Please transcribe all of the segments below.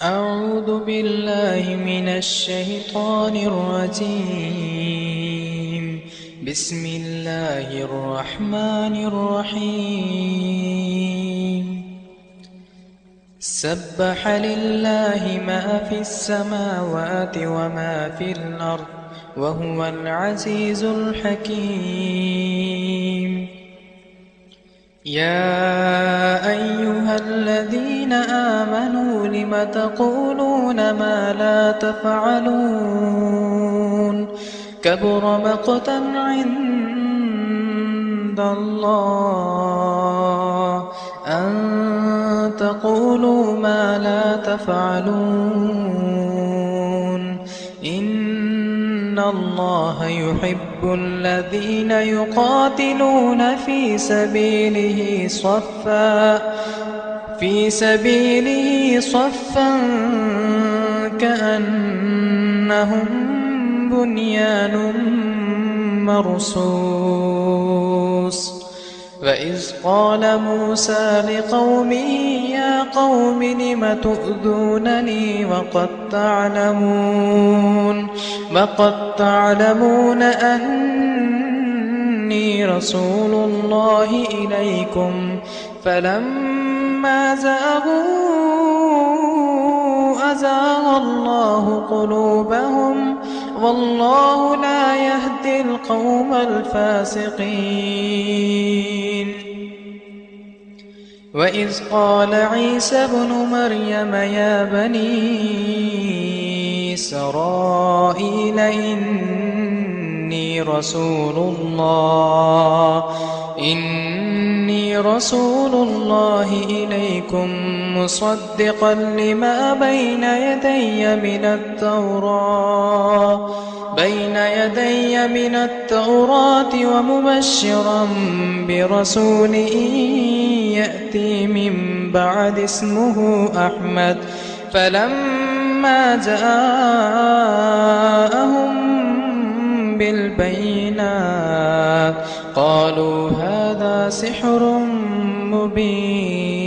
أعوذ بالله من الشيطان الرجيم. بسم الله الرحمن الرحيم. سبح لله ما في السماوات وما في الأرض وهو العزيز الحكيم. يا أيها الذين آمنوا لم تقولون ما لا تفعلون كبر مقتا عند الله أن تقولوا ما لا تفعلون إن الله يحب الذين يقاتلون في سبيله صفا كأنهم بنيان مرصوص. وإذ قال موسى لقومه يا قوم لم تؤذونني وقد تعلمون أني رسول الله إليكم فلما زاغوا أزاغ الله قلوبهم والله لا يهدي القوم الفاسقين. وإذ قال عيسى ابن مريم يا بني إسرائيل إني رسول الله إليكم مصدقا لما بين يدي من التوراة ومبشرا برسول يأتي من بعد اسمه أحمد. فلما جاءهم بالبينات قالوا هذا سحر مبين.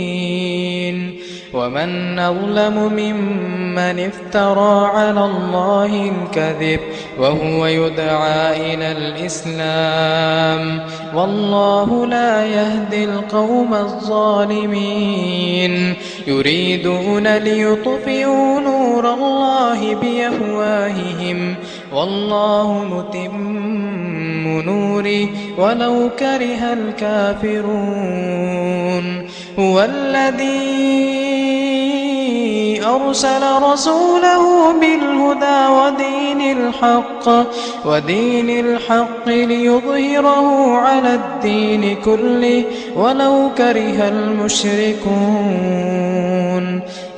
ومن أظلم ممن افترى على الله الكذب وهو يدعى إلى الإسلام والله لا يهدي القوم الظالمين. يريدون ليطفئوا نور الله بأفواههم والله متم نوره ولو كره الكافرون. هو الذي أرسل رسوله بالهدى ودين الحق ليظهره على الدين كله ولو كره المشركون.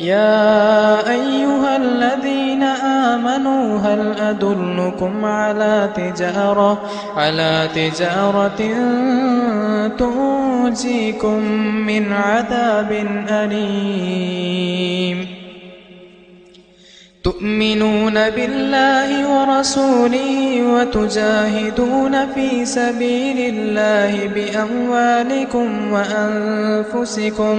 يا أيها الذين آمنوا هل أدلكم على تجارة تنجيكم من عذاب أليم. تؤمنون بالله ورسوله وتجاهدون في سبيل الله بأموالكم وأنفسكم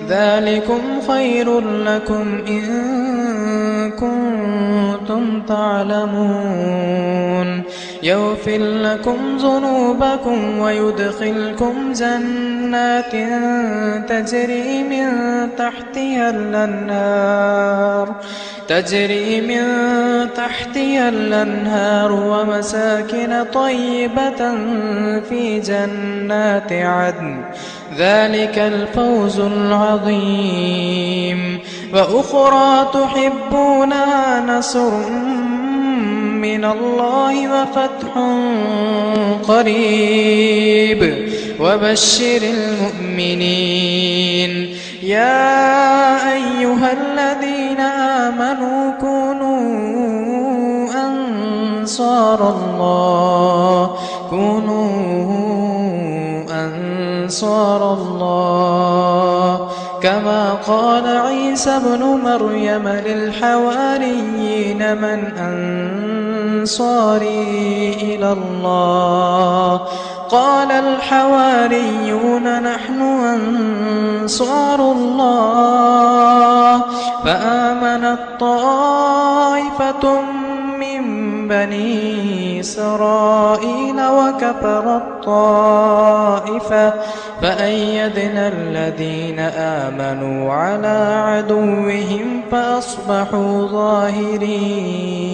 ذلكم خير لكم إن كنتم تعلمون. يغفر لكم ذنوبكم ويدخلكم جنات تجري من تحتها الأنهار ومساكن طيبة في جنات عدن ذلك الفوز العظيم. وأخرى تحبونها نصر من الله وفتح قريب وبشر المؤمنين. يا أيها الذين آمنوا كونوا أنصار الله كما قال عيسى ابن مريم للحواريين من أنصاري إلى الله قال الحواريون نحن أنصار الله فآمنت طائفة من بني إسرائيل وكفرت طائفة فأيدنا الذين آمنوا على عدوهم فأصبحوا ظاهرين.